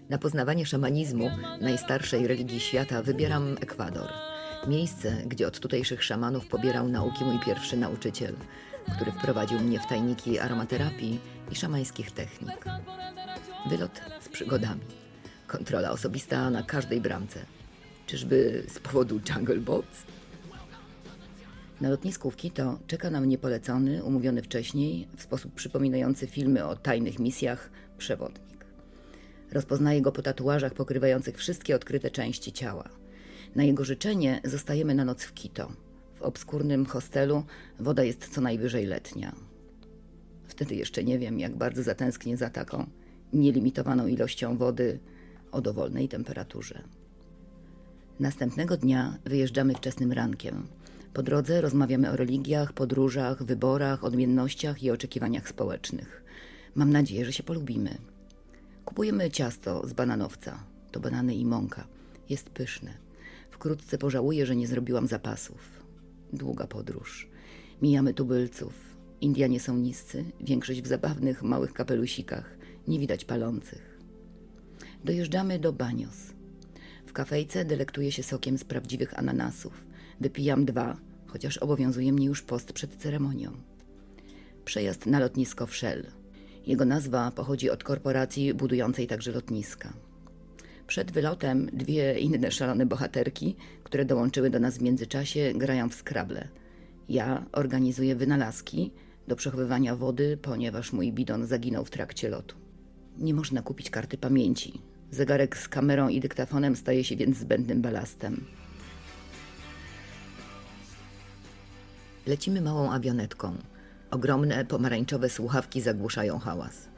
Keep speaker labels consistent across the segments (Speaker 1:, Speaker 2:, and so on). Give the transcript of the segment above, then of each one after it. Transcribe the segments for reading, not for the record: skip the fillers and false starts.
Speaker 1: Na poznawanie szamanizmu, najstarszej religii świata, wybieram Ekwador. Miejsce, gdzie od tutejszych szamanów pobierał nauki mój pierwszy nauczyciel, który wprowadził mnie w tajniki aromaterapii i szamańskich technik. Wylot z przygodami. Kontrola osobista na każdej bramce. Czyżby z powodu Jungle Boats? Na lotnisku w Quito czeka na mnie polecony, umówiony wcześniej, w sposób przypominający filmy o tajnych misjach, przewodnik. Rozpoznaję go po tatuażach pokrywających wszystkie odkryte części ciała. Na jego życzenie zostajemy na noc w Quito. W obskurnym hostelu woda jest co najwyżej letnia. Wtedy jeszcze nie wiem, jak bardzo zatęsknię za taką nielimitowaną ilością wody o dowolnej temperaturze. Następnego dnia wyjeżdżamy wczesnym rankiem. Po drodze rozmawiamy o religiach, podróżach, wyborach, odmiennościach i oczekiwaniach społecznych. Mam nadzieję, że się polubimy. Kupujemy ciasto z bananowca. To banany i mąka. Jest pyszne. Wkrótce pożałuję, że nie zrobiłam zapasów. Długa podróż. Mijamy tubylców. Indianie są niscy, większość w zabawnych, małych kapelusikach. Nie widać palących. Dojeżdżamy do Baños. W kafejce delektuję się sokiem z prawdziwych ananasów. Wypijam 2, chociaż obowiązuje mnie już post przed ceremonią. Przejazd na lotnisko w Shell. Jego nazwa pochodzi od korporacji budującej także lotniska. Przed wylotem 2 inne szalone bohaterki, które dołączyły do nas w międzyczasie, grają w Scrabble. Ja organizuję wynalazki do przechowywania wody, ponieważ mój bidon zaginął w trakcie lotu. Nie można kupić karty pamięci. Zegarek z kamerą i dyktafonem staje się więc zbędnym balastem. Lecimy małą awionetką. Ogromne, pomarańczowe słuchawki zagłuszają hałas.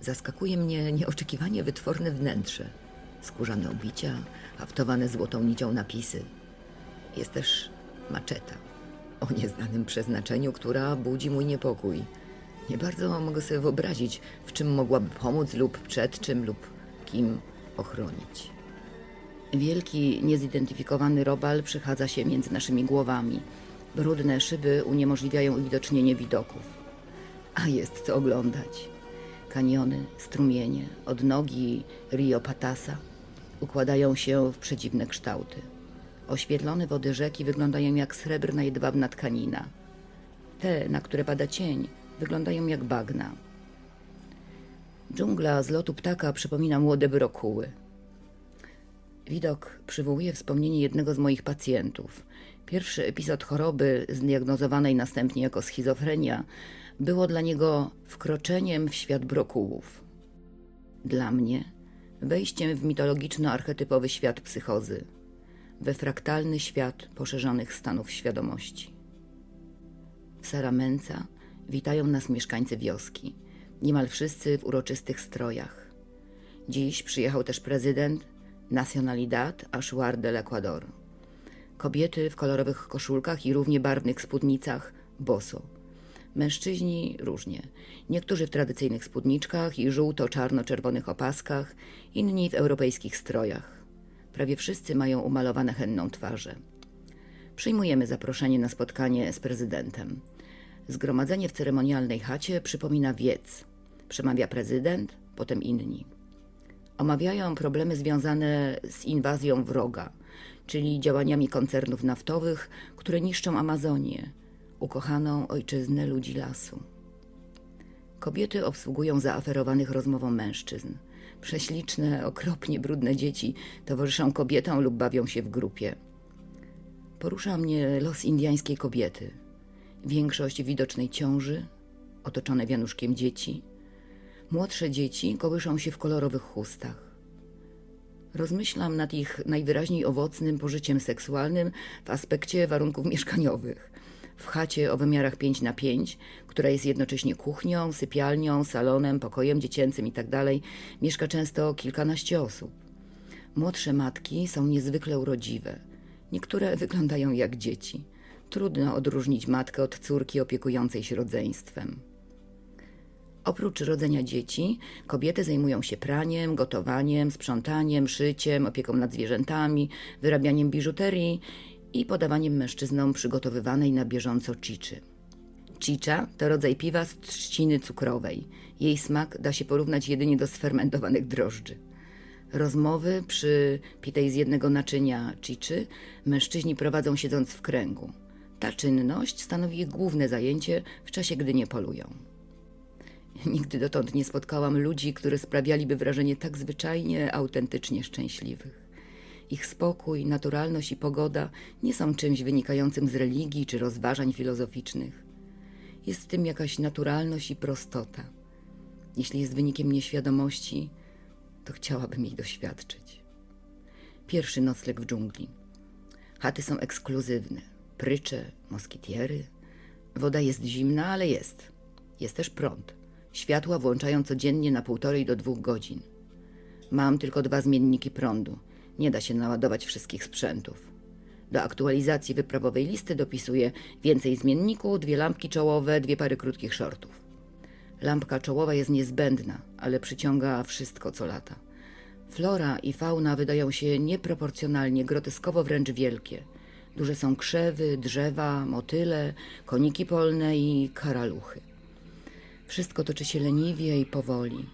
Speaker 1: Zaskakuje mnie nieoczekiwanie wytworne wnętrze. Skórzane obicia, haftowane złotą nicią napisy. Jest też maczeta o nieznanym przeznaczeniu, która budzi mój niepokój. Nie bardzo mogę sobie wyobrazić, w czym mogłaby pomóc lub przed czym lub kim ochronić. Wielki, niezidentyfikowany robal przechadza się między naszymi głowami. Brudne szyby uniemożliwiają uwidocznienie widoków. A jest co oglądać. Kaniony, strumienie, odnogi Rio Patasa układają się w przedziwne kształty. Oświetlone wody rzeki wyglądają jak srebrna jedwabna tkanina. Te, na które pada cień, wyglądają jak bagna. Dżungla z lotu ptaka przypomina młode brokuły. Widok przywołuje wspomnienie jednego z moich pacjentów. Pierwszy epizod choroby, zdiagnozowanej następnie jako schizofrenia, było dla niego wkroczeniem w świat brokułów. Dla mnie wejściem w mitologiczno-archetypowy świat psychozy, we fraktalny świat poszerzonych stanów świadomości. W Saramenca witają nas mieszkańcy wioski, niemal wszyscy w uroczystych strojach. Dziś przyjechał też prezydent Nacionalidad Achuar del Ecuador. Kobiety w kolorowych koszulkach i równie barwnych spódnicach boso. Mężczyźni różnie. Niektórzy w tradycyjnych spódniczkach i żółto-czarno-czerwonych opaskach, inni w europejskich strojach. Prawie wszyscy mają umalowane henną twarze. Przyjmujemy zaproszenie na spotkanie z prezydentem. Zgromadzenie w ceremonialnej chacie przypomina wiec. Przemawia prezydent, potem inni. Omawiają problemy związane z inwazją wroga, czyli działaniami koncernów naftowych, które niszczą Amazonię, ukochaną ojczyznę ludzi lasu. Kobiety obsługują zaaferowanych rozmową mężczyzn. Prześliczne, okropnie brudne dzieci towarzyszą kobietom lub bawią się w grupie. Porusza mnie los indyjskiej kobiety. Większość w widocznej ciąży, otoczone wianuszkiem dzieci. Młodsze dzieci kołyszą się w kolorowych chustach. Rozmyślam nad ich najwyraźniej owocnym pożyciem seksualnym w aspekcie warunków mieszkaniowych. W chacie o wymiarach 5x5, która jest jednocześnie kuchnią, sypialnią, salonem, pokojem dziecięcym itd., mieszka często kilkanaście osób. Młodsze matki są niezwykle urodziwe. Niektóre wyglądają jak dzieci. Trudno odróżnić matkę od córki opiekującej się rodzeństwem. Oprócz rodzenia dzieci, kobiety zajmują się praniem, gotowaniem, sprzątaniem, szyciem, opieką nad zwierzętami, wyrabianiem biżuterii i podawaniem mężczyznom przygotowywanej na bieżąco chiczy. Chicha to rodzaj piwa z trzciny cukrowej. Jej smak da się porównać jedynie do sfermentowanych drożdży. Rozmowy przy pitej z jednego naczynia chiczy mężczyźni prowadzą siedząc w kręgu. Ta czynność stanowi ich główne zajęcie w czasie, gdy nie polują. Nigdy dotąd nie spotkałam ludzi, którzy sprawialiby wrażenie tak zwyczajnie, autentycznie szczęśliwych. Ich spokój, naturalność i pogoda nie są czymś wynikającym z religii czy rozważań filozoficznych. Jest w tym jakaś naturalność i prostota. Jeśli jest wynikiem nieświadomości, to chciałabym jej doświadczyć. Pierwszy nocleg w dżungli. Chaty są ekskluzywne. Prycze, moskitiery. Woda jest zimna, ale jest. Jest też prąd. Światła włączają codziennie na 1,5 do 2 godzin. Mam tylko 2 zmienniki prądu. Nie da się naładować wszystkich sprzętów. Do aktualizacji wyprawowej listy dopisuję więcej zmienników, 2 lampki czołowe, 2 pary krótkich shortów. Lampka czołowa jest niezbędna, ale przyciąga wszystko, co lata. Flora i fauna wydają się nieproporcjonalnie, groteskowo wręcz wielkie. Duże są krzewy, drzewa, motyle, koniki polne i karaluchy. Wszystko toczy się leniwie i powoli.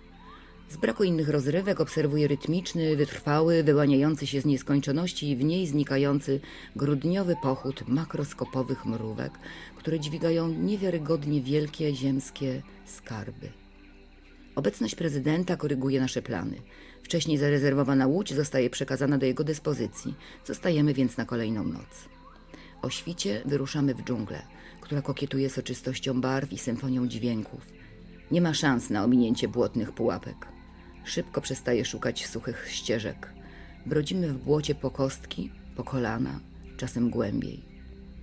Speaker 1: Z braku innych rozrywek obserwuję rytmiczny, wytrwały, wyłaniający się z nieskończoności i w niej znikający grudniowy pochód makroskopowych mrówek, które dźwigają niewiarygodnie wielkie ziemskie skarby. Obecność prezydenta koryguje nasze plany. Wcześniej zarezerwowana łódź zostaje przekazana do jego dyspozycji. Zostajemy więc na kolejną noc. O świcie wyruszamy w dżunglę, która kokietuje soczystością barw i symfonią dźwięków. Nie ma szans na ominięcie błotnych pułapek. Szybko przestaję szukać suchych ścieżek. Brodzimy w błocie po kostki, po kolana, czasem głębiej.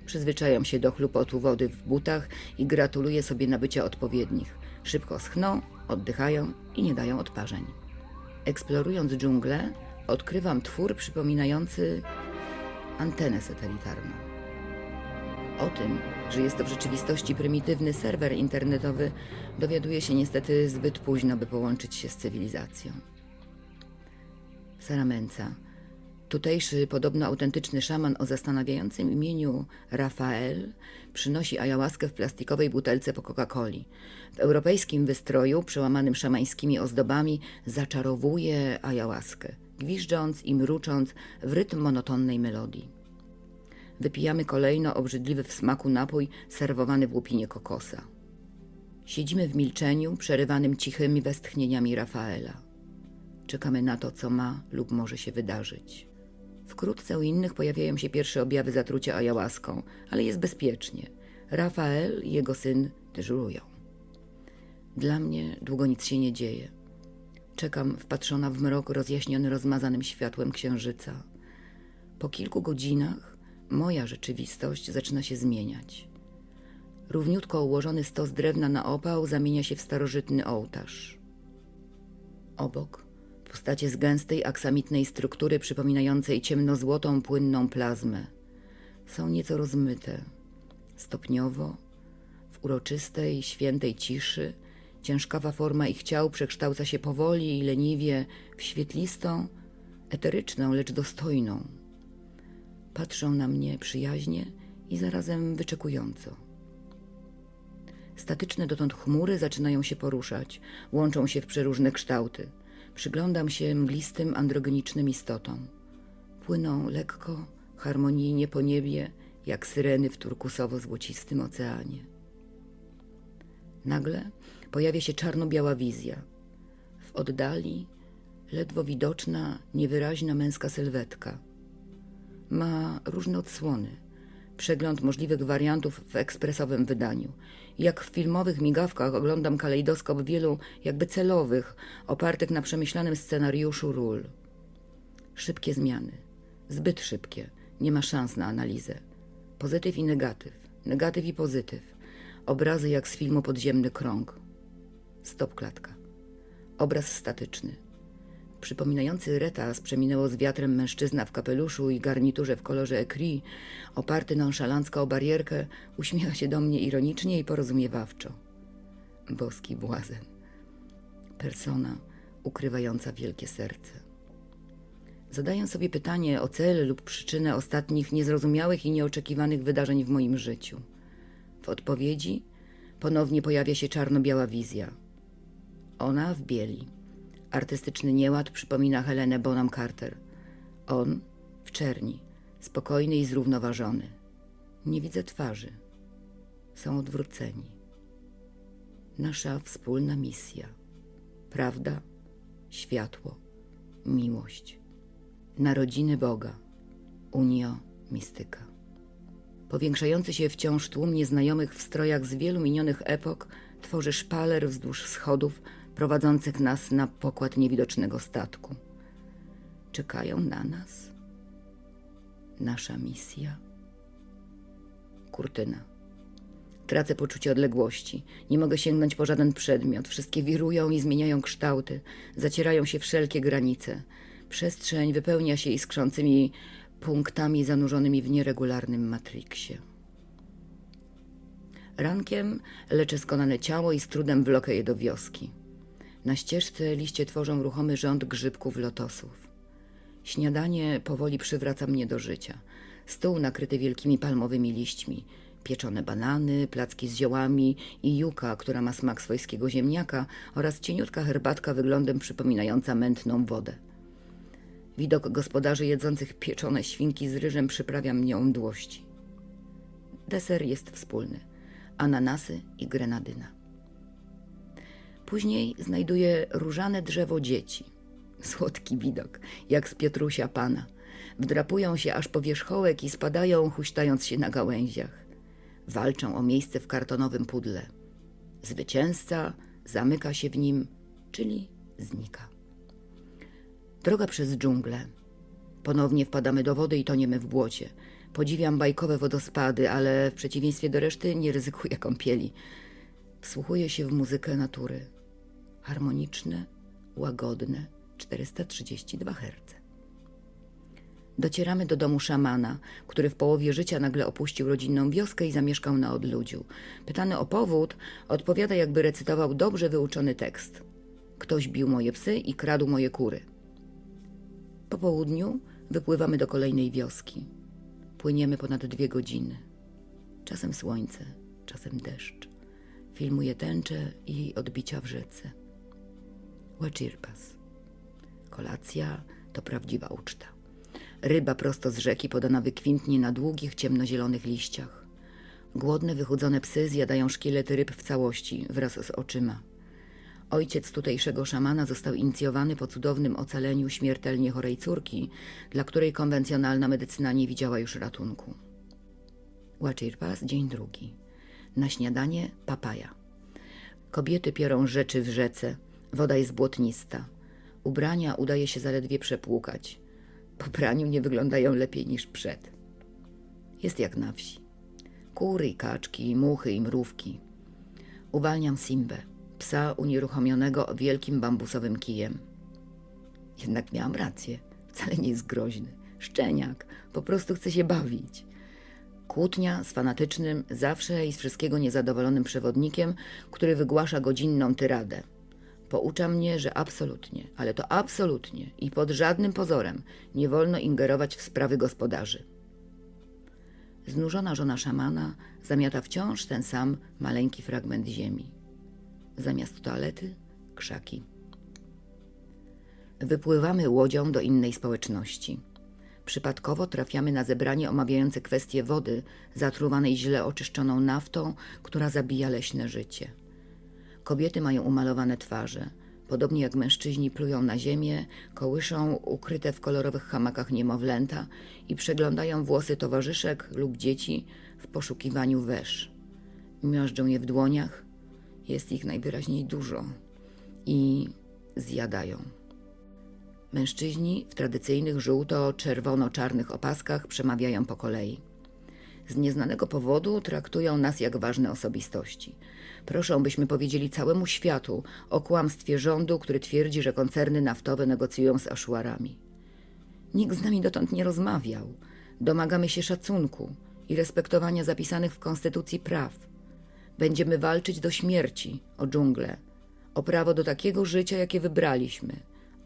Speaker 1: Przyzwyczajam się do chlupotu wody w butach i gratuluję sobie nabycia odpowiednich. Szybko schną, oddychają i nie dają odparzeń. Eksplorując dżunglę, odkrywam twór przypominający antenę satelitarną. O tym, że jest to w rzeczywistości prymitywny serwer internetowy, dowiaduję się niestety zbyt późno, by połączyć się z cywilizacją. Saramęca. Tutejszy, podobno autentyczny szaman o zastanawiającym imieniu Rafael przynosi ayahuaskę w plastikowej butelce po Coca-Coli. W europejskim wystroju, przełamanym szamańskimi ozdobami, zaczarowuje ayahuaskę, gwiżdżąc i mrucząc w rytm monotonnej melodii. Wypijamy kolejno obrzydliwy w smaku napój serwowany w łupinie kokosa. Siedzimy w milczeniu, przerywanym cichymi westchnieniami Rafaela. Czekamy na to, co ma lub może się wydarzyć. Wkrótce u innych pojawiają się pierwsze objawy zatrucia ayahuaską, ale jest bezpiecznie. Rafael i jego syn dyżurują. Dla mnie długo nic się nie dzieje. Czekam wpatrzona w mrok rozjaśniony rozmazanym światłem księżyca. Po kilku godzinach moja rzeczywistość zaczyna się zmieniać. Równiutko ułożony stos drewna na opał zamienia się w starożytny ołtarz. Obok postacie z gęstej, aksamitnej struktury przypominającej ciemnozłotą, płynną plazmę. Są nieco rozmyte. Stopniowo, w uroczystej, świętej ciszy, ciężkawa forma ich ciał przekształca się powoli i leniwie w świetlistą, eteryczną, lecz dostojną. Patrzą na mnie przyjaźnie i zarazem wyczekująco. Statyczne dotąd chmury zaczynają się poruszać, łączą się w przeróżne kształty. Przyglądam się mglistym, androgenicznym istotom. Płyną lekko, harmonijnie po niebie, jak syreny w turkusowo-złocistym oceanie. Nagle pojawia się czarno-biała wizja. W oddali ledwo widoczna, niewyraźna męska sylwetka. Ma różne odsłony. Przegląd możliwych wariantów w ekspresowym wydaniu. Jak w filmowych migawkach oglądam kalejdoskop wielu, jakby celowych, opartych na przemyślanym scenariuszu ról. Szybkie zmiany. Zbyt szybkie. Nie ma szans na analizę. Pozytyw i negatyw. Negatyw i pozytyw. Obrazy jak z filmu Podziemny krąg. Stop klatka. Obraz statyczny. Przypominający retas przeminęło z wiatrem mężczyzna w kapeluszu i garniturze w kolorze écru, oparty nonszalancko o barierkę, uśmiecha się do mnie ironicznie i porozumiewawczo. Boski błazen. Persona ukrywająca wielkie serce. Zadaję sobie pytanie o cel lub przyczynę ostatnich niezrozumiałych i nieoczekiwanych wydarzeń w moim życiu. W odpowiedzi Ponownie pojawia się czarno-biała wizja. Ona w bieli. Artystyczny nieład przypomina Helenę Bonham Carter. On w czerni, spokojny i zrównoważony. Nie widzę twarzy. Są odwróceni. Nasza wspólna misja. Prawda, światło, miłość. Narodziny Boga. Unio mistyka. Powiększający się wciąż tłum nieznajomych w strojach z wielu minionych epok tworzy szpaler wzdłuż schodów prowadzących nas na pokład niewidocznego statku. Czekają na nas. Nasza misja. Kurtyna. Tracę poczucie odległości. Nie mogę sięgnąć po żaden przedmiot. Wszystkie wirują i zmieniają kształty. Zacierają się wszelkie granice. Przestrzeń wypełnia się iskrzącymi punktami zanurzonymi w nieregularnym matriksie. Rankiem leczę skonane ciało i z trudem wlokę je do wioski. Na ścieżce liście tworzą ruchomy rząd grzybków lotosów. Śniadanie powoli przywraca mnie do życia. Stół nakryty wielkimi palmowymi liśćmi, pieczone banany, placki z ziołami i juka, która ma smak swojskiego ziemniaka, oraz cieniutka herbatka wyglądem przypominająca mętną wodę. Widok gospodarzy jedzących pieczone świnki z ryżem przyprawia mnie o mdłości. Deser jest wspólny. Ananasy i grenadyna. Później znajduję różane drzewo dzieci. Słodki widok, jak z Piotrusia Pana. Wdrapują się aż po wierzchołek i spadają, huśtając się na gałęziach. Walczą o miejsce w kartonowym pudle. Zwycięzca zamyka się w nim, czyli znika. Droga przez dżunglę. Ponownie wpadamy do wody i toniemy w błocie. Podziwiam bajkowe wodospady, ale w przeciwieństwie do reszty nie ryzykuję kąpieli. Wsłuchuję się w muzykę natury. Harmoniczne, łagodne, 432 Hz. Docieramy do domu szamana, który w połowie życia nagle opuścił rodzinną wioskę i zamieszkał na odludziu. Pytany o powód, odpowiada, jakby recytował dobrze wyuczony tekst. Ktoś bił moje psy i kradł moje kury. Po południu wypływamy do kolejnej wioski. Płyniemy ponad 2 godziny. Czasem słońce, czasem deszcz. Filmuję tęcze i odbicia w rzece. Huachirpas. Kolacja to prawdziwa uczta. Ryba prosto z rzeki podana wykwintnie na długich, ciemnozielonych liściach. Głodne, wychudzone psy zjadają szkielety ryb w całości, wraz z oczyma. Ojciec tutejszego szamana został inicjowany po cudownym ocaleniu śmiertelnie chorej córki, dla której konwencjonalna medycyna nie widziała już ratunku. Huachirpas, dzień 2. Na śniadanie papaja. Kobiety piorą rzeczy w rzece. Woda jest błotnista. Ubrania udaje się zaledwie przepłukać. Po praniu nie wyglądają lepiej niż przed. Jest jak na wsi. Kury i kaczki, muchy i mrówki. Uwalniam Simbę, psa unieruchomionego wielkim bambusowym kijem. Jednak miałam rację. Wcale nie jest groźny. Szczeniak. Po prostu chce się bawić. Kłótnia z fanatycznym, zawsze i z wszystkiego niezadowolonym przewodnikiem, który wygłasza godzinną tyradę. Poucza mnie, że absolutnie, ale to absolutnie i pod żadnym pozorem nie wolno ingerować w sprawy gospodarzy. Znużona żona szamana zamiata wciąż ten sam maleńki fragment ziemi. Zamiast toalety – krzaki. Wypływamy łodzią do innej społeczności. Przypadkowo trafiamy na zebranie omawiające kwestię wody zatruwanej źle oczyszczoną naftą, która zabija leśne życie. Kobiety mają umalowane twarze. Podobnie jak mężczyźni plują na ziemię, kołyszą ukryte w kolorowych hamakach niemowlęta i przeglądają włosy towarzyszek lub dzieci w poszukiwaniu wesz. Miażdżą je w dłoniach, jest ich najwyraźniej dużo i zjadają. Mężczyźni w tradycyjnych żółto-czerwono-czarnych opaskach przemawiają po kolei. Z nieznanego powodu traktują nas jak ważne osobistości. Proszą, byśmy powiedzieli całemu światu o kłamstwie rządu, który twierdzi, że koncerny naftowe negocjują z Aszuarami. Nikt z nami dotąd nie rozmawiał. Domagamy się szacunku i respektowania zapisanych w konstytucji praw. Będziemy walczyć do śmierci o dżunglę, o prawo do takiego życia, jakie wybraliśmy,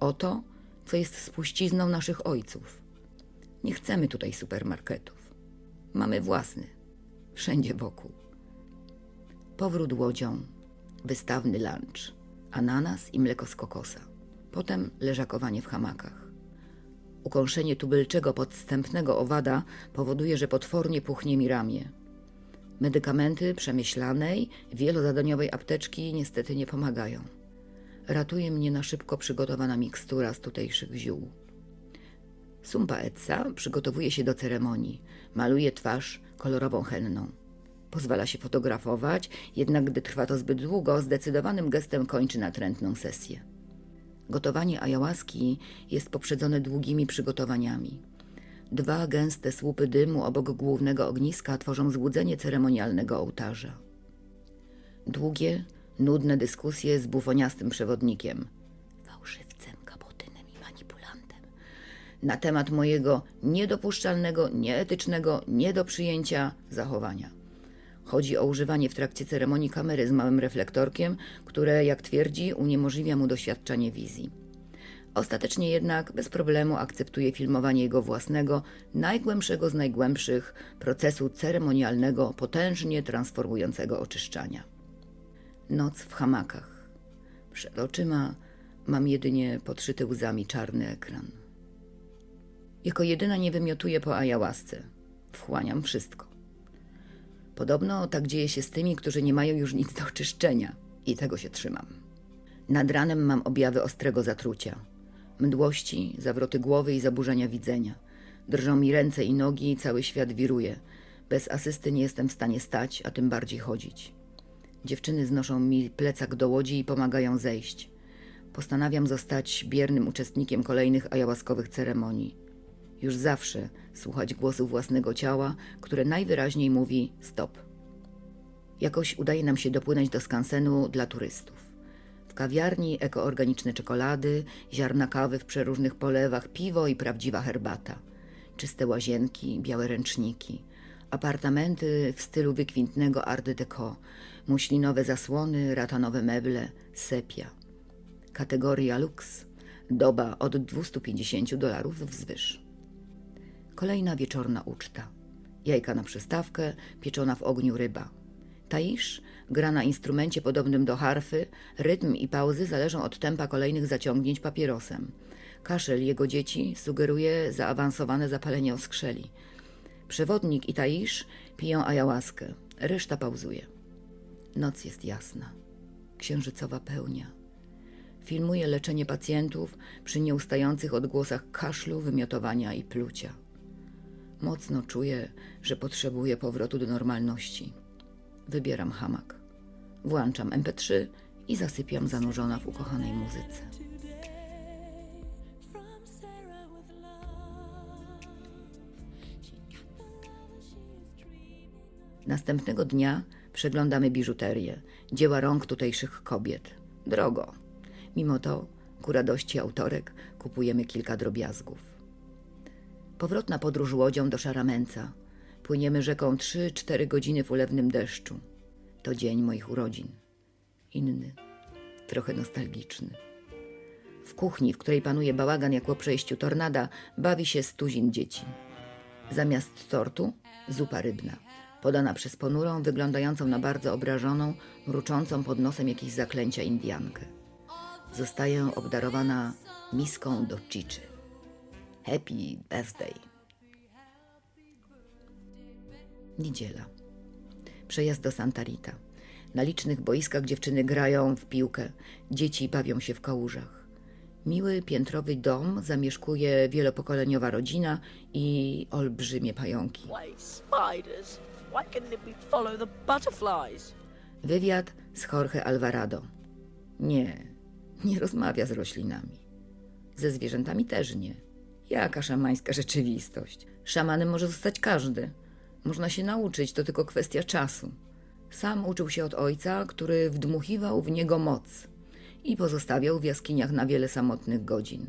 Speaker 1: o to, co jest spuścizną naszych ojców. Nie chcemy tutaj supermarketów. Mamy własny, wszędzie wokół. Powrót łodzią, wystawny lunch, ananas i mleko z kokosa. Potem leżakowanie w hamakach. Ukąszenie tubylczego podstępnego owada powoduje, że potwornie puchnie mi ramię. Medykamenty przemyślanej, wielozadaniowej apteczki niestety nie pomagają. Ratuje mnie na szybko przygotowana mikstura z tutejszych ziół. Sumpa Etsa przygotowuje się do ceremonii, maluje twarz kolorową henną. Pozwala się fotografować, jednak gdy trwa to zbyt długo, zdecydowanym gestem kończy natrętną sesję. Gotowanie ajałaski jest poprzedzone długimi przygotowaniami. 2 gęste słupy dymu obok głównego ogniska tworzą złudzenie ceremonialnego ołtarza. Długie, nudne dyskusje z bufoniastym przewodnikiem, fałszywcem, kabotynem i manipulantem, na temat mojego niedopuszczalnego, nieetycznego, nie do przyjęcia zachowania. Chodzi o używanie w trakcie ceremonii kamery z małym reflektorkiem, które, jak twierdzi, uniemożliwia mu doświadczanie wizji. Ostatecznie jednak bez problemu akceptuje filmowanie jego własnego, najgłębszego z najgłębszych procesu ceremonialnego, potężnie transformującego oczyszczania. Noc w hamakach. Przed oczyma mam jedynie podszyty łzami czarny ekran. Jako jedyna nie wymiotuję po ajałasce. Wchłaniam wszystko. Podobno tak dzieje się z tymi, którzy nie mają już nic do oczyszczenia i tego się trzymam. Nad ranem mam objawy ostrego zatrucia. Mdłości, zawroty głowy i zaburzenia widzenia. Drżą mi ręce i nogi i cały świat wiruje. Bez asysty nie jestem w stanie stać, a tym bardziej chodzić. Dziewczyny znoszą mi plecak do łodzi i pomagają zejść. Postanawiam zostać biernym uczestnikiem kolejnych ajałaskowych ceremonii. Już zawsze słuchać głosu własnego ciała, które najwyraźniej mówi stop. Jakoś udaje nam się dopłynąć do skansenu dla turystów. W kawiarni ekoorganiczne czekolady, ziarna kawy w przeróżnych polewach, piwo i prawdziwa herbata. Czyste łazienki, białe ręczniki. Apartamenty w stylu wykwintnego art déco. Muślinowe zasłony, ratanowe meble, sepia. Kategoria luks. Doba od $250 wzwyż. Kolejna wieczorna uczta. Jajka na przystawkę, pieczona w ogniu ryba. Taisz gra na instrumencie podobnym do harfy, rytm i pauzy zależą od tempa kolejnych zaciągnięć papierosem. Kaszel jego dzieci sugeruje zaawansowane zapalenie oskrzeli. Przewodnik i Taisz piją ajałaskę, reszta pauzuje. Noc jest jasna, księżycowa pełnia. Filmuję leczenie pacjentów przy nieustających odgłosach kaszlu, wymiotowania i plucia. Mocno czuję, że potrzebuję powrotu do normalności. Wybieram hamak. Włączam MP3 i zasypiam zanurzona w ukochanej muzyce. Następnego dnia przeglądamy biżuterię, dzieła rąk tutejszych kobiet. Drogo. Mimo to, ku radości autorek, kupujemy kilka drobiazgów. Powrotna podróż łodzią do Szaramenca. Płyniemy rzeką 3-4 godziny w ulewnym deszczu. To dzień moich urodzin. Inny, trochę nostalgiczny. W kuchni, w której panuje bałagan jak po przejściu tornada, bawi się 100 dzieci. Zamiast tortu zupa rybna, podana przez ponurą, wyglądającą na bardzo obrażoną, mruczącą pod nosem jakieś zaklęcia Indiankę. Zostaję obdarowana miską do chiczy. Happy birthday. Niedziela. Przejazd do Santa Rita. Na licznych boiskach dziewczyny grają w piłkę, dzieci bawią się w kałużach. Miły, piętrowy dom zamieszkuje wielopokoleniowa rodzina i olbrzymie pająki. Wywiad z Jorge Alvarado. Nie rozmawia z roślinami. Ze zwierzętami też nie. Jaka szamańska rzeczywistość. Szamanem może zostać każdy. Można się nauczyć, to tylko kwestia czasu. Sam uczył się od ojca, który wdmuchiwał w niego moc i pozostawiał w jaskiniach na wiele samotnych godzin.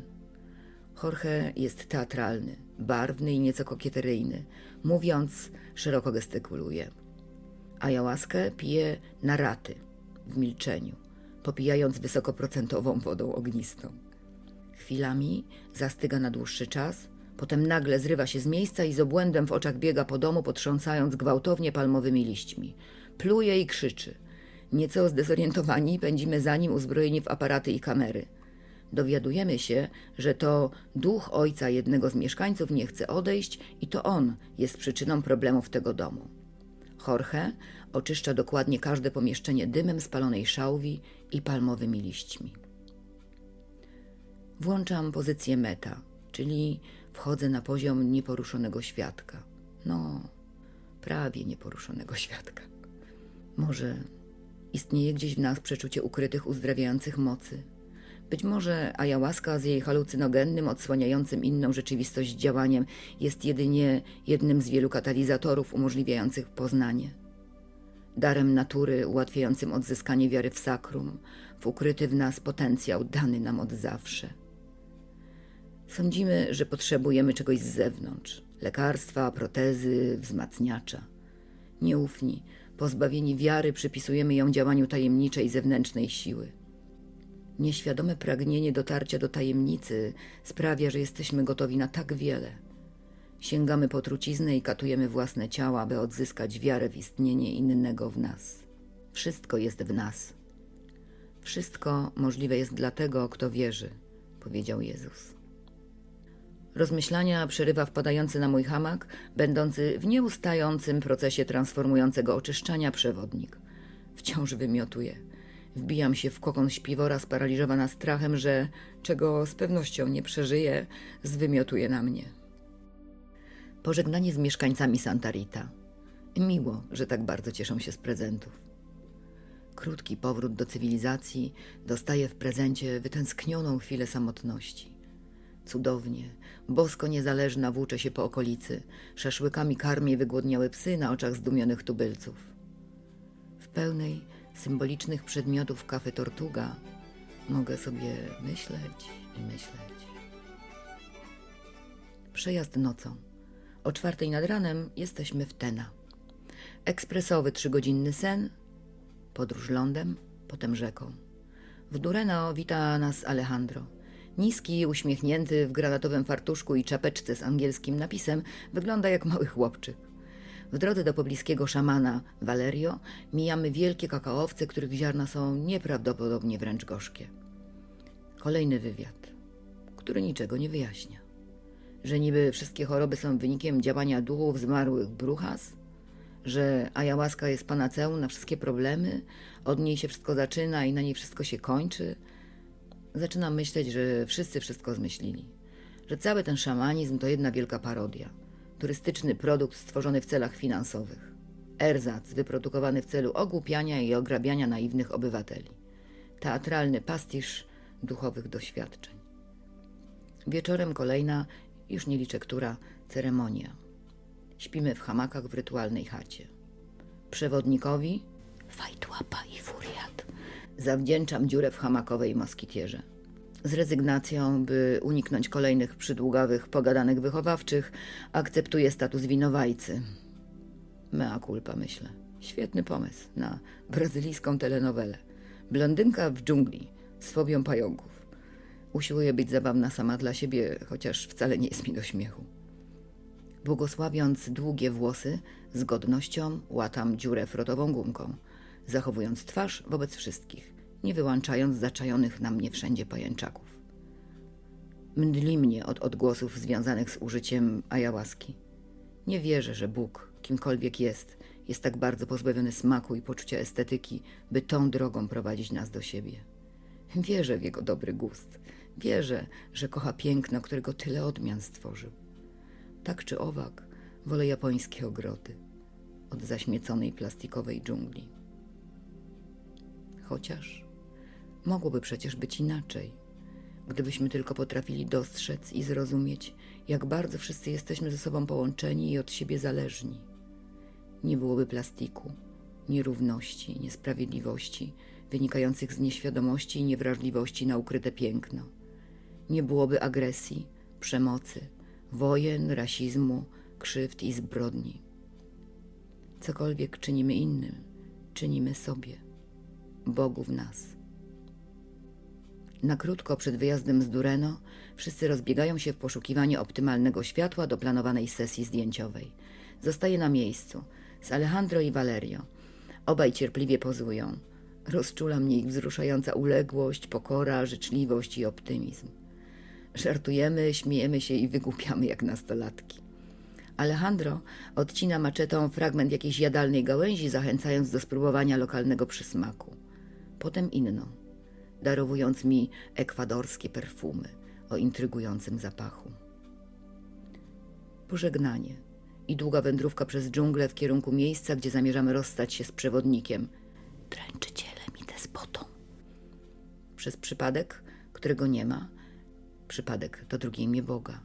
Speaker 1: Jorge jest teatralny, barwny i nieco kokieteryjny. Mówiąc, szeroko gestykuluje. Ajałaskę pije na raty, w milczeniu, popijając wysokoprocentową wodą ognistą. Chwilami zastyga na dłuższy czas, potem nagle zrywa się z miejsca i z obłędem w oczach biega po domu, potrząsając gwałtownie palmowymi liśćmi. Pluje i krzyczy. Nieco zdezorientowani pędzimy za nim uzbrojeni w aparaty i kamery. Dowiadujemy się, że to duch ojca jednego z mieszkańców nie chce odejść i to on jest przyczyną problemów tego domu. Jorge oczyszcza dokładnie każde pomieszczenie dymem spalonej szałwi i palmowymi liśćmi. Włączam pozycję meta, czyli wchodzę na poziom nieporuszonego świadka. No, prawie nieporuszonego świadka. Może istnieje gdzieś w nas przeczucie ukrytych, uzdrawiających mocy. Być może ayahuasca z jej halucynogennym, odsłaniającym inną rzeczywistość działaniem jest jedynie jednym z wielu katalizatorów umożliwiających poznanie. Darem natury ułatwiającym odzyskanie wiary w sakrum, w ukryty w nas potencjał dany nam od zawsze. Sądzimy, że potrzebujemy czegoś z zewnątrz. Lekarstwa, protezy, wzmacniacza. Nieufni, pozbawieni wiary, przypisujemy ją działaniu tajemniczej zewnętrznej siły. Nieświadome pragnienie dotarcia do tajemnicy sprawia, że jesteśmy gotowi na tak wiele. Sięgamy po truciznę i katujemy własne ciała, aby odzyskać wiarę w istnienie innego w nas. Wszystko jest w nas. Wszystko możliwe jest dla tego, kto wierzy, powiedział Jezus. Rozmyślania przerywa wpadający na mój hamak, będący w nieustającym procesie transformującego oczyszczania przewodnik. Wciąż wymiotuję. Wbijam się w kokon śpiwora, sparaliżowana strachem, że, czego z pewnością nie przeżyję, zwymiotuje na mnie. Pożegnanie z mieszkańcami Santa Rita. Miło, że tak bardzo cieszą się z prezentów. Krótki powrót do cywilizacji dostaje w prezencie wytęsknioną chwilę samotności. Cudownie, bosko niezależna włóczę się po okolicy, szaszłykami karmię wygłodniałe psy na oczach zdumionych tubylców. W pełnej symbolicznych przedmiotów Cafe Tortuga mogę sobie myśleć i myśleć. Przejazd nocą. O 4:00 nad ranem jesteśmy w Tena. Ekspresowy 3-godzinny sen, podróż lądem, potem rzeką. W Dureno wita nas Alejandro. Niski, uśmiechnięty, w granatowym fartuszku i czapeczce z angielskim napisem, wygląda jak mały chłopczyk. W drodze do pobliskiego szamana Valerio mijamy wielkie kakaowce, których ziarna są nieprawdopodobnie wręcz gorzkie. Kolejny wywiad, który niczego nie wyjaśnia. Że niby wszystkie choroby są wynikiem działania duchów zmarłych Brujas, że ayahuasca jest panaceum na wszystkie problemy, od niej się wszystko zaczyna i na niej wszystko się kończy. Zaczynam myśleć, że wszyscy wszystko zmyślili, że cały ten szamanizm to jedna wielka parodia, turystyczny produkt stworzony w celach finansowych, erzac wyprodukowany w celu ogłupiania i ograbiania naiwnych obywateli, teatralny pastisz duchowych doświadczeń. Wieczorem kolejna, już nie liczę która, ceremonia. Śpimy w hamakach w rytualnej chacie. Przewodnikowi, Fajtłapa i Furiat, zawdzięczam dziurę w hamakowej moskitierze. Z rezygnacją, by uniknąć kolejnych przydługawych pogadanek wychowawczych, akceptuję status winowajcy. Mea culpa, myślę. Świetny pomysł na brazylijską telenowelę. Blondynka w dżungli z fobią pająków. Usiłuję być zabawna sama dla siebie, chociaż wcale nie jest mi do śmiechu. Błogosławiąc długie włosy, z godnością łatam dziurę frotową gumką, zachowując twarz wobec wszystkich, nie wyłączając zaczajonych na mnie wszędzie pajęczaków. Mdli mnie od odgłosów związanych z użyciem ayahuaski. Nie wierzę, że Bóg, kimkolwiek jest tak bardzo pozbawiony smaku i poczucia estetyki, by tą drogą prowadzić nas do siebie. Wierzę w Jego dobry gust. Wierzę, że kocha piękno, którego tyle odmian stworzył. Tak czy owak, wolę japońskie ogrody od zaśmieconej plastikowej dżungli. Chociaż mogłoby przecież być inaczej, gdybyśmy tylko potrafili dostrzec i zrozumieć, jak bardzo wszyscy jesteśmy ze sobą połączeni i od siebie zależni. Nie byłoby plastiku, nierówności, niesprawiedliwości wynikających z nieświadomości i niewrażliwości na ukryte piękno. Nie byłoby agresji, przemocy, wojen, rasizmu, krzywd i zbrodni. Cokolwiek czynimy innym, czynimy sobie, Bogu w nas. Na krótko przed wyjazdem z Dureno wszyscy rozbiegają się w poszukiwaniu optymalnego światła do planowanej sesji zdjęciowej. Zostaję na miejscu z Alejandro i Valerio. Obaj cierpliwie pozują. Rozczula mnie ich wzruszająca uległość, pokora, życzliwość i optymizm. Żartujemy, śmiejemy się i wygłupiamy jak nastolatki. Alejandro odcina maczetą fragment jakiejś jadalnej gałęzi, zachęcając do spróbowania lokalnego przysmaku. Potem inną, darowując mi ekwadorskie perfumy o intrygującym zapachu. Pożegnanie i długa wędrówka przez dżunglę w kierunku miejsca, gdzie zamierzamy rozstać się z przewodnikiem, dręczycielem i despotą. Przez przypadek, którego nie ma, przypadek to drugie imię Boga,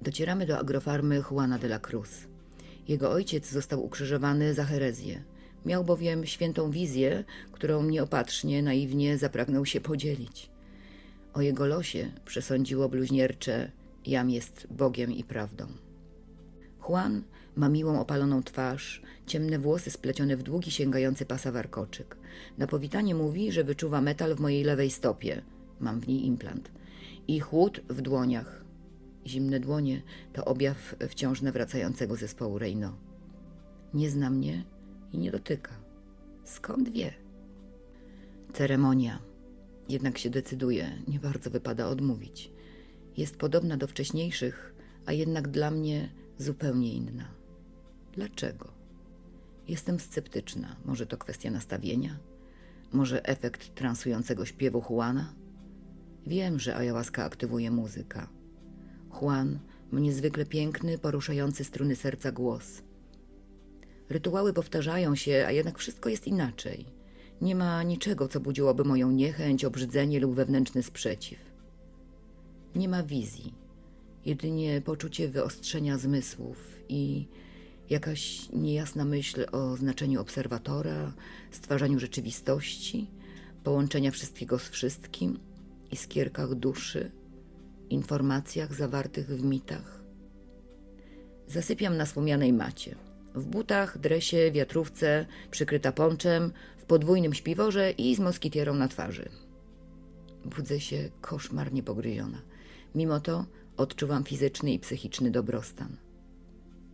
Speaker 1: docieramy do agrofarmy Juana de la Cruz. Jego ojciec został ukrzyżowany za herezję. Miał bowiem świętą wizję, którą nieopatrznie, naiwnie zapragnął się podzielić. O jego losie przesądziło bluźniercze: jam jest Bogiem i prawdą. Juan ma miłą opaloną twarz, ciemne włosy splecione w długi, sięgający pasa warkoczyk. Na powitanie mówi, że wyczuwa metal w mojej lewej stopie. Mam w niej implant. I chłód w dłoniach. Zimne dłonie to objaw wciąż nawracającego zespołu Reino. Nie zna mnie i nie dotyka. Skąd wie? Ceremonia. Jednak się decyduje, nie bardzo wypada odmówić. Jest podobna do wcześniejszych, a jednak dla mnie zupełnie inna. Dlaczego? Jestem sceptyczna. Może to kwestia nastawienia? Może efekt transującego śpiewu Juana? Wiem, że ayahuasca aktywuje muzyka. Juan ma niezwykle piękny, poruszający struny serca głos. Rytuały powtarzają się, a jednak wszystko jest inaczej. Nie ma niczego, co budziłoby moją niechęć, obrzydzenie lub wewnętrzny sprzeciw. Nie ma wizji, jedynie poczucie wyostrzenia zmysłów i jakaś niejasna myśl o znaczeniu obserwatora, stwarzaniu rzeczywistości, połączenia wszystkiego z wszystkim, iskierkach duszy, informacjach zawartych w mitach. Zasypiam na słomianej macie. W butach, dresie, wiatrówce, przykryta ponczem, w podwójnym śpiworze i z moskitierą na twarzy. Budzę się koszmarnie pogryziona. Mimo to odczuwam fizyczny i psychiczny dobrostan.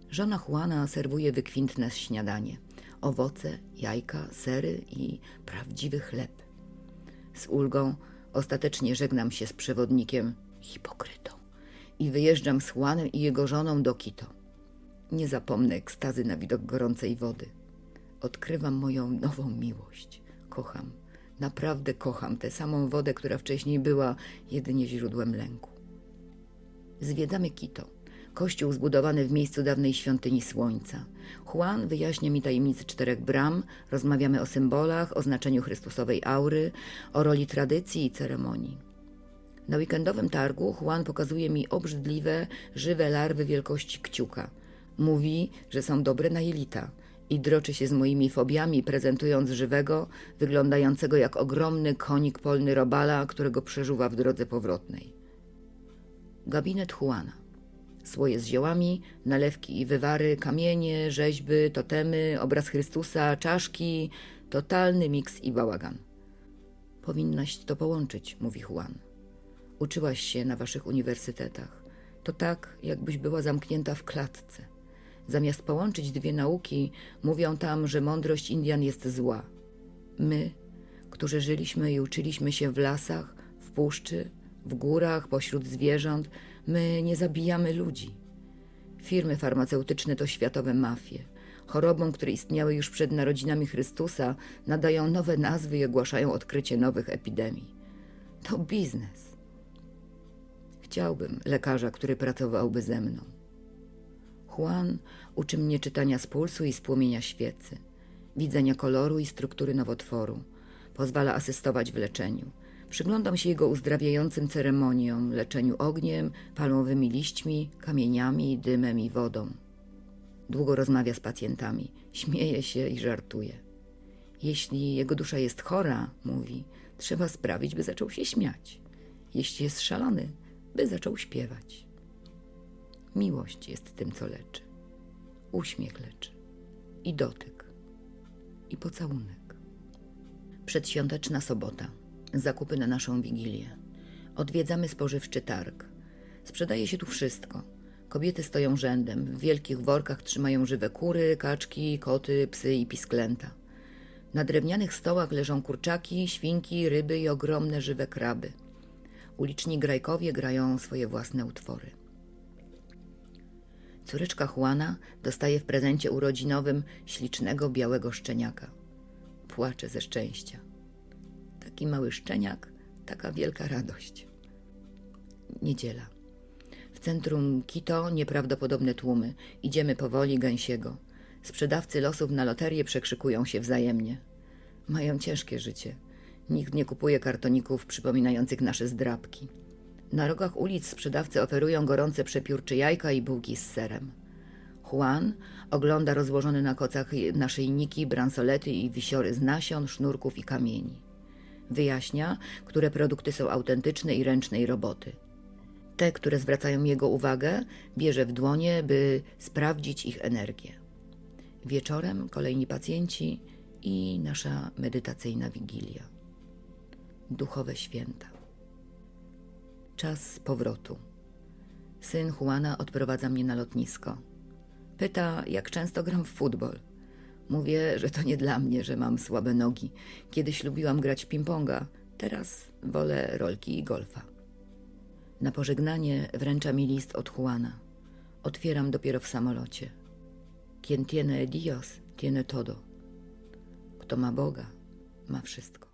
Speaker 1: Żona Juana serwuje wykwintne śniadanie. Owoce, jajka, sery i prawdziwy chleb. Z ulgą ostatecznie żegnam się z przewodnikiem, hipokrytą, i wyjeżdżam z Juanem i jego żoną do Quito. Nie zapomnę ekstazy na widok gorącej wody. Odkrywam moją nową miłość. Kocham, naprawdę kocham tę samą wodę, która wcześniej była jedynie źródłem lęku. Zwiedzamy Quito, kościół zbudowany w miejscu dawnej świątyni słońca. Juan wyjaśnia mi tajemnice 4 bram, rozmawiamy o symbolach, o znaczeniu Chrystusowej aury, o roli tradycji i ceremonii. Na weekendowym targu Juan pokazuje mi obrzydliwe, żywe larwy wielkości kciuka. Mówi, że są dobre na jelita i droczy się z moimi fobiami, prezentując żywego, wyglądającego jak ogromny konik polny robala, którego przeżuwa w drodze powrotnej. Gabinet Juana. Słoje z ziołami, nalewki i wywary, kamienie, rzeźby, totemy, obraz Chrystusa, czaszki. Totalny miks i bałagan. Powinnaś to połączyć, mówi Juan. Uczyłaś się na waszych uniwersytetach. To tak, jakbyś była zamknięta w klatce. Zamiast połączyć 2 nauki, mówią tam, że mądrość Indian jest zła. My, którzy żyliśmy i uczyliśmy się w lasach, w puszczy, w górach, pośród zwierząt, my nie zabijamy ludzi. Firmy farmaceutyczne to światowe mafie. Chorobom, które istniały już przed narodzinami Chrystusa, nadają nowe nazwy i ogłaszają odkrycie nowych epidemii. To biznes. Chciałbym lekarza, który pracowałby ze mną. Juan uczy mnie czytania z pulsu i z płomienia świecy, widzenia koloru i struktury nowotworu. Pozwala asystować w leczeniu. Przyglądam się jego uzdrawiającym ceremoniom, leczeniu ogniem, palmowymi liśćmi, kamieniami, dymem i wodą. Długo rozmawia z pacjentami, śmieje się i żartuje. Jeśli jego dusza jest chora, mówi, trzeba sprawić, by zaczął się śmiać. Jeśli jest szalony, by zaczął śpiewać. Miłość jest tym, co leczy. Uśmiech leczy. I dotyk. I pocałunek. Przedświąteczna sobota. Zakupy na naszą Wigilię. Odwiedzamy spożywczy targ. Sprzedaje się tu wszystko. Kobiety stoją rzędem. W wielkich workach trzymają żywe kury, kaczki, koty, psy i pisklęta. Na drewnianych stołach leżą kurczaki, świnki, ryby i ogromne żywe kraby. Uliczni grajkowie grają swoje własne utwory. Córeczka Juana dostaje w prezencie urodzinowym ślicznego białego szczeniaka. Płacze ze szczęścia. Taki mały szczeniak, taka wielka radość. Niedziela. W centrum Quito nieprawdopodobne tłumy. Idziemy powoli gęsiego. Sprzedawcy losów na loterię przekrzykują się wzajemnie. Mają ciężkie życie. Nikt nie kupuje kartoników przypominających nasze zdrabki. Na rogach ulic sprzedawcy oferują gorące przepiórcze jajka i bułki z serem. Juan ogląda rozłożone na kocach naszyjniki, bransolety i wisiory z nasion, sznurków i kamieni. Wyjaśnia, które produkty są autentyczne i ręcznej roboty. Te, które zwracają jego uwagę, bierze w dłonie, by sprawdzić ich energię. Wieczorem kolejni pacjenci i nasza medytacyjna wigilia. Duchowe święta. Czas powrotu. Syn Juana odprowadza mnie na lotnisko. Pyta, jak często gram w futbol. Mówię, że to nie dla mnie, że mam słabe nogi. Kiedyś lubiłam grać w ping-ponga, teraz wolę rolki i golfa. Na pożegnanie wręcza mi list od Juana. Otwieram dopiero w samolocie. Quien tiene Dios, tiene todo. Kto ma Boga, ma wszystko.